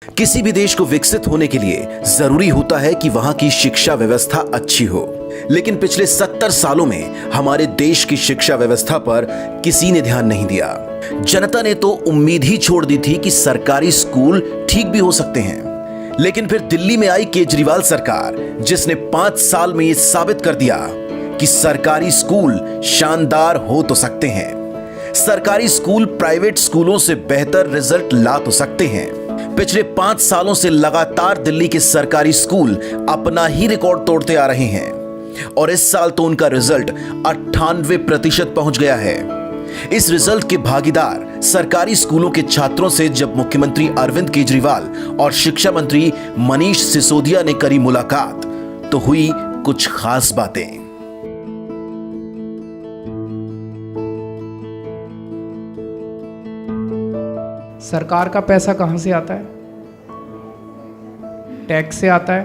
किसी भी देश को विकसित होने के लिए जरूरी होता है कि वहां की शिक्षा व्यवस्था अच्छी हो, लेकिन पिछले 70 सालों में हमारे देश की शिक्षा व्यवस्था पर किसी ने ध्यान नहीं दिया। जनता ने तो उम्मीद ही छोड़ दी थी कि सरकारी स्कूल ठीक भी हो सकते हैं, लेकिन फिर दिल्ली में आई केजरीवाल सरकार, जिसने 5 साल में यह साबित कर दिया कि सरकारी स्कूल शानदार हो तो सकते हैं। सरकारी स्कूल प्राइवेट स्कूलों से बेहतर रिजल्ट ला तो सकते हैं। पिछले 5 सालों से लगातार दिल्ली के सरकारी स्कूल अपना ही रिकॉर्ड तोड़ते आ रहे हैं और इस साल तो उनका रिजल्ट 98% पहुंच गया है। इस रिजल्ट के भागीदार सरकारी स्कूलों के छात्रों से जब मुख्यमंत्री अरविंद केजरीवाल और शिक्षा मंत्री मनीष सिसोदिया ने करी मुलाकात, तो हुई कुछ खास बातें। सरकार का पैसा कहाँ से आता है? टैक्स से आता है।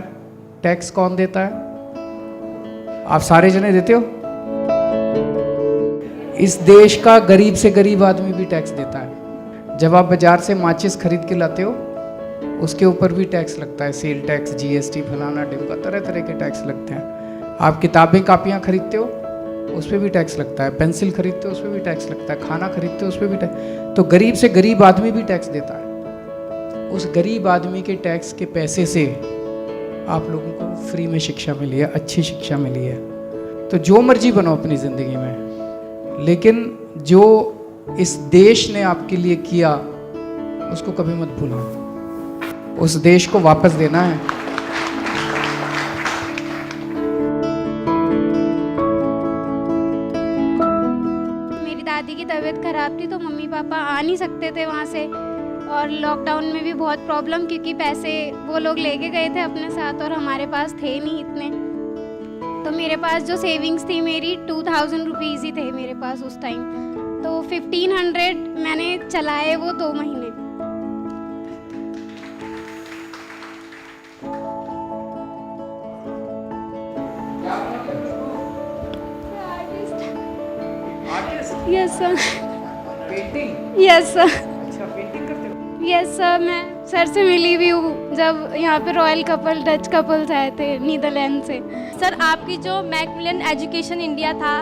टैक्स कौन देता है? आप सारे जने देते हो। इस देश का गरीब से गरीब आदमी भी टैक्स देता है। जब आप बाजार से माचिस खरीद के लाते हो, उसके ऊपर भी टैक्स लगता है। सेल टैक्स, जीएसटी, फलाना ढिमका, तरह तरह के टैक्स लगते हैं। आप किताबें कापियाँ खरीदते हो, उस पर भी टैक्स लगता है। पेंसिल खरीदते हो, उस पर भी टैक्स लगता है। खाना खरीदते हो, उस पर भी टैक्स। तो गरीब से गरीब आदमी भी टैक्स देता है। उस गरीब आदमी के टैक्स के पैसे से आप लोगों को फ्री में शिक्षा मिली है, अच्छी शिक्षा मिली है। तो जो मर्जी बनो अपनी ज़िंदगी में, लेकिन जो इस देश ने आपके लिए किया उसको कभी मत भूलना। उस देश को वापस देना है। दादी की तबीयत खराब थी तो मम्मी पापा आ नहीं सकते थे वहाँ से, और लॉकडाउन में भी बहुत प्रॉब्लम, क्योंकि पैसे वो लोग लेके गए थे अपने साथ और हमारे पास थे नहीं इतने। तो मेरे पास जो सेविंग्स थी मेरी 2000 रुपीज़ ही थे मेरे पास उस टाइम। तो 1500 मैंने चलाए वो 2 महीने। Yes sir. Painting? Yes sir. अच्छा, पेंटिंग करते हो? Yes sir. मैं सर से मिली भी हूँ जब यहाँ पे रॉयल कपल, डच कपल्स आए थे नीदरलैंड से। सर, आपकी जो मैकमिलन एजुकेशन इंडिया था,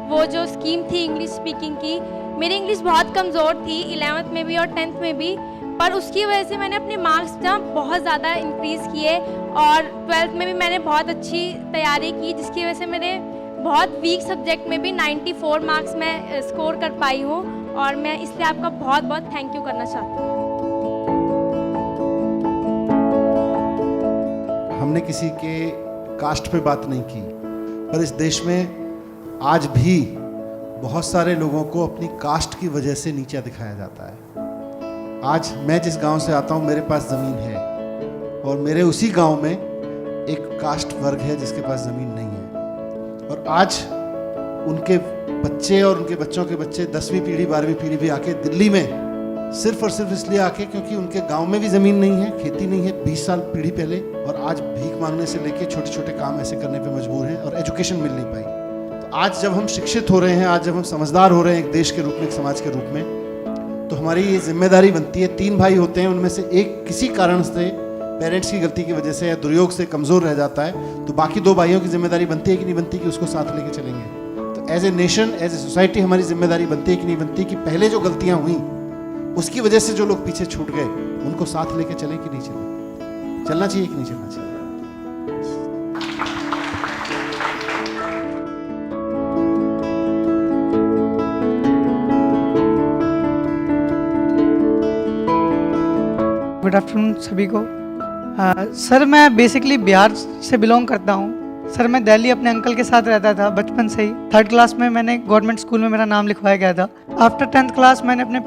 वो जो स्कीम थी इंग्लिश स्पीकिंग की, मेरी इंग्लिश बहुत कमज़ोर थी 11th में भी और 10th में भी, पर उसकी वजह से मैंने अपने मार्क्स ना बहुत ज़्यादा इंक्रीज़ किए और 12th में भी मैंने बहुत अच्छी तैयारी की, जिसकी वजह से मेरे बहुत वीक सब्जेक्ट में भी 94 मार्क्स मैं स्कोर कर पाई हूँ। और मैं इसलिए आपका बहुत बहुत थैंक यू करना चाहती हूँ। हमने किसी के कास्ट पे बात नहीं की, पर इस देश में आज भी बहुत सारे लोगों को अपनी कास्ट की वजह से नीचा दिखाया जाता है। आज मैं जिस गांव से आता हूं, मेरे पास ज़मीन है और मेरे उसी गांव में एक कास्ट वर्ग है जिसके पास ज़मीन नहीं है, और आज उनके बच्चे और उनके बच्चों के बच्चे 10वीं पीढ़ी 12वीं पीढ़ी भी आके दिल्ली में सिर्फ और सिर्फ इसलिए आके क्योंकि उनके गांव में भी ज़मीन नहीं है, खेती नहीं है 20 साल पीढ़ी पहले, और आज भीख मांगने से लेके छोटे छोटे काम ऐसे करने पे मजबूर हैं और एजुकेशन मिल नहीं पाई। तो आज जब हम शिक्षित हो रहे हैं, आज जब हम समझदार हो रहे हैं एक देश के रूप में, एक समाज के रूप में, तो हमारी ये जिम्मेदारी बनती है। 3 भाई होते हैं, उनमें से एक किसी कारण से, पेरेंट्स की गलती की वजह से या दुर्योग से कमज़ोर रह जाता है, तो बाकी 2 भाइयों की जिम्मेदारी बनती है कि नहीं बनती कि उसको साथ लेके चलेंगे। तो as a nation, as a society हमारी जिम्मेदारी बनती है कि नहीं बनती कि पहले जो गलतियां हुई उसकी वजह से जो लोग पीछे छूट गए उनको साथ लेके चले कि नहीं चले, चलना चाहिए कि नहीं चलना चाहिए। गुड आफ्टरनून सभी को। सर, मैं बेसिकली बिहार से बिलोंग करता हूँ। सर, मैं दिल्ली अपने अंकल के साथ रहता था बचपन से ही। 3rd क्लास में मैंने गवर्नमेंट स्कूल में मेरा नाम लिखवाया गया था। आफ्टर 10th क्लास मैंने अपने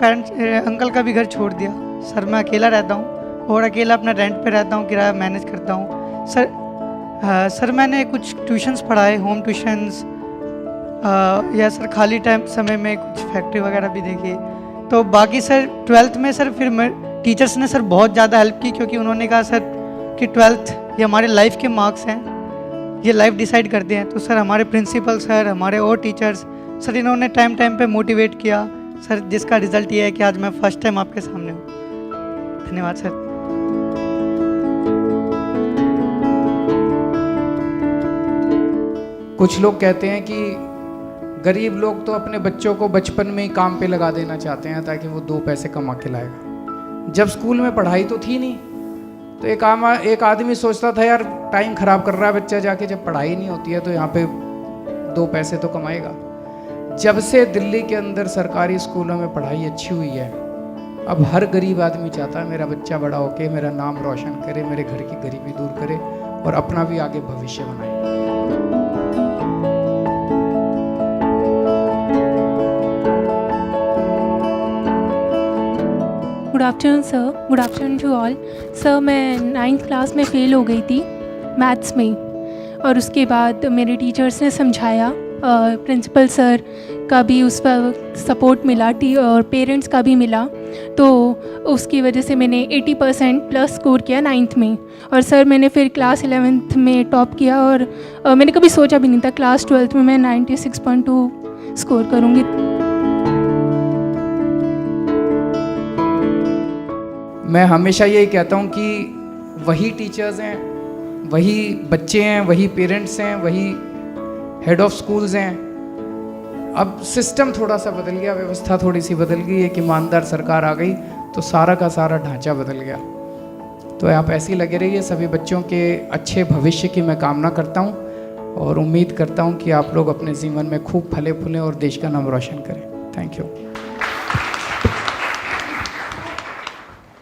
अंकल का भी घर छोड़ दिया। सर, मैं अकेला रहता हूँ और अकेला अपना रेंट पे रहता हूँ, किराया मैनेज करता हूँ। सर, मैंने कुछ ट्यूशन्स पढ़ाए, होम ट्यूशन्स, या सर खाली टाइम समय में कुछ फैक्ट्री वगैरह भी देखी। तो बाकी सर 12th में सर फिर टीचर्स ने सर बहुत ज़्यादा हेल्प की, क्योंकि उन्होंने कहा सर कि 12th ये हमारे लाइफ के मार्क्स हैं, ये लाइफ डिसाइड करते हैं। तो सर हमारे प्रिंसिपल सर, हमारे और टीचर्स सर, इन्होंने टाइम पे मोटिवेट किया सर, जिसका रिज़ल्ट ये है कि आज मैं फर्स्ट टाइम आपके सामने हूँ। धन्यवाद सर। कुछ लोग कहते हैं कि गरीब लोग तो अपने बच्चों को बचपन में ही काम पे लगा देना चाहते हैं ताकि वो 2 पैसे कमा के लाएगा। जब स्कूल में पढ़ाई तो थी नहीं, तो एक आदमी सोचता था यार टाइम ख़राब कर रहा है बच्चा जाके, जब पढ़ाई नहीं होती है तो यहाँ पे 2 पैसे तो कमाएगा। जब से दिल्ली के अंदर सरकारी स्कूलों में पढ़ाई अच्छी हुई है, अब हर गरीब आदमी चाहता है मेरा बच्चा बड़ा होके मेरा नाम रोशन करे, मेरे घर की गरीबी दूर करे और अपना भी आगे भविष्य बनाए। Good afternoon sir, good afternoon to all. Sir मैं 9th क्लास में फ़ेल हो गई थी मैथ्स में, और उसके बाद मेरे टीचर्स ने समझाया, प्रिंसिपल सर का भी उस पर सपोर्ट मिला और पेरेंट्स का भी मिला, तो उसकी वजह से मैंने 80% प्लस स्कोर किया 9th में। और सर मैंने फिर क्लास 11th में टॉप किया, और मैंने कभी सोचा भी नहीं था क्लास 12th में मैं 96.2 स्कोर करूँगी। मैं हमेशा यही कहता हूँ कि वही टीचर्स हैं, वही बच्चे हैं, वही पेरेंट्स हैं, वही हेड ऑफ स्कूल्स हैं। अब सिस्टम थोड़ा सा बदल गया, व्यवस्था थोड़ी सी बदल गई, एक ईमानदार सरकार आ गई तो सारा का सारा ढांचा बदल गया। तो आप ऐसे ही लगे रहिए, सभी बच्चों के अच्छे भविष्य की मैं कामना करता हूँ और उम्मीद करता हूँ कि आप लोग अपने जीवन में खूब फले फूलें और देश का नाम रोशन करें। Thank you.